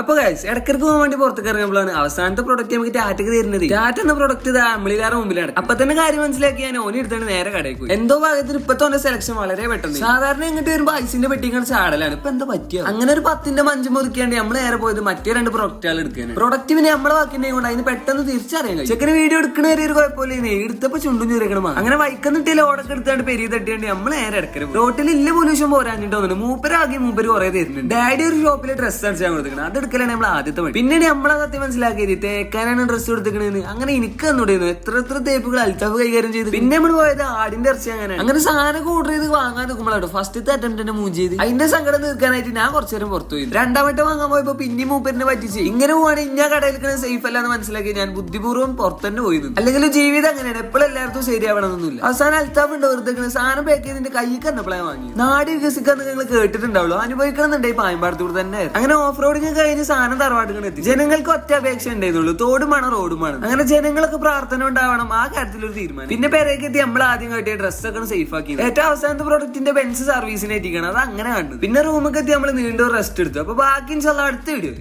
അപ്പൊ ഗൈസ് ഇടക്കിടക്ക് പോകാൻ വേണ്ടി പുറത്തേക്ക് ഇറങ്ങുമ്പോഴാണ് അവസാനത്തെ പ്രൊഡക്റ്റ് നമുക്ക് ടാറ്റക്ക് തരുന്നത്. ടാറ്റ എന്ന പ്രൊഡക്റ്റ് നമ്മളിലാറെ മുമ്പിലാണ്. അപ്പൊ തന്നെ കാര്യം മനസ്സിലാക്കി ഞാൻ ഓന് എടുത്താണ് നേരെ കടയിൽ പോയി. എന്തോ ഭാഗത്തിന് ഇപ്പത്തെ സെലക്ഷൻ വളരെ പെട്ടെന്ന്. സാധാരണ ഇങ്ങോട്ട് വരുമ്പോ ഐസിന്റെ പെട്ടിക്കാണ് ചാടലാണ്. ഇപ്പൊ എന്താ പറ്റിയ അങ്ങനെ ഒരു 10ന്റെ 5 മുറിക്കാണ്ട് നമ്മൾ നേരെ പോയത് മറ്റേ 2 പ്രൊഡക്റ്റുകൾ എടുക്കാൻ. പ്രൊഡക്റ്റ് പിന്നെ നമ്മളെ വാക്കിന്റെ കൊണ്ട് അതിന് പെട്ടെന്ന് തിരിച്ചറിയാൻ കഴിയും. ചെക്കന് വീഡിയോ എടുക്കണ വരെ ഒരു കുഴപ്പമില്ല. എടുത്തപ്പോ ചുണ്ടും ചുരക്കണം. അങ്ങനെ വൈക്കന്നിട്ടില്ല ഓടൊക്കെ എടുത്താണ്ട് പെരി തട്ടിയാണ്ട് നമ്മൾ നേരെ എടുക്കരുത്. റോട്ടിൽ ഇല്ല പൊല്യൂഷൻ പോരാഞ്ഞിട്ടോന്നു. മൂപ്പര് കുറെ തരുന്നുണ്ട്. ഡാഡി ഒരു ഷോപ്പിലെ ഡ്രസ്സ് അടിച്ചാൽ കൊടുക്കണം. അത് എടുക്കലാണ് നമ്മൾ ആദ്യത്തെ പണി. പിന്നെ നമ്മളെ സത്യം മനസ്സിലാക്കിയത് തേക്കാനാണ് ഡ്രസ്സ് കൊടുത്തിക്കണെന്ന്. അങ്ങനെ എനിക്ക് തന്നുണ്ടായിരുന്നു. എത്ര തേപ്പുകൾ അൽത്താഫ് കൈകാര്യം ചെയ്ത്. പിന്നെ നമ്മൾ പോയത് ആടിന്റെ ഇറച്ചി. അങ്ങനെ സാധനം ഓർഡർ ചെയ്ത് വാങ്ങാൻ നോക്കുമ്പോഴാണ് ഫസ്റ്റത്തെ അറ്റംപ്റ്റ് മൂവ് ചെയ്ത് അതിന്റെ സങ്കടം തീർക്കാനായിട്ട് ഞാൻ കുറച്ചു നേരം പുറത്തു പോയി. രണ്ടാമത്തെ വാങ്ങാൻ പോയപ്പോ പിന്നെ മൂപ്പരിനെ പറ്റിച്ച്. ഇങ്ങനെ പോവാണെങ്കിൽ ഇኛ കടയിൽ സേഫ് അല്ലാന്ന് മനസ്സിലാക്കി ഞാൻ ബുദ്ധിപൂർവ്വം പുറത്തന്നെ പോയി. അല്ലെങ്കിൽ ജീവിതം അങ്ങനെയാണ്. എപ്പോഴും എല്ലാവർക്കും ശരിയാവണമെന്നൊന്നുമില്ല. അവസാനം അൽത്താഫ് ഉണ്ട് വെറുതെ സാധനം പാക്ക് ചെയ്തിന്റെ കൈ കന്നപ്പോഴാണ് വാങ്ങി. നാട് വികസിക്കാന്ന് നിങ്ങൾ കേട്ടിട്ടുണ്ടാവുള്ളൂ. അനുഭവിക്കണമെന്നുണ്ടായി പായമ്പാടത്തൂടെ തന്നെ. അങ്ങനെ ഓഫ് റോഡിങ് കഴിഞ്ഞ് സാധനം തറവാട്ടുകൾ എത്തി. ജനങ്ങൾക്ക് ഒറ്റ അപേക്ഷ ഉണ്ടായിരുന്നുള്ളൂ. തോടുമാണ് റോഡുമാണ്. അങ്ങനെ ജനങ്ങൾക്ക് പ്രാർത്ഥന ഉണ്ടാവണം. ആ കാര്യത്തിൽ ഒരു തീരുമാനം. പിന്നെ പെരേക്ക് എത്തി നമ്മൾ ആദ്യം കെട്ടിയ ഡ്രസ്സൊക്കെ സേഫ് ആക്കി. ഏറ്റവും അവസാനത്തെ പ്രോഡക്റ്റിന്റെ ബെൻസ് സർവീസിന് എത്തിക്കണം. അത് അങ്ങനെ കണ്ടു. പിന്നെ റൂമൊക്കെ എത്തി നമ്മൾ നീണ്ടൊരു റെസ്റ്റ് എടുത്തു. അപ്പൊ ബാക്കി അടുത്ത വീഡിയോ.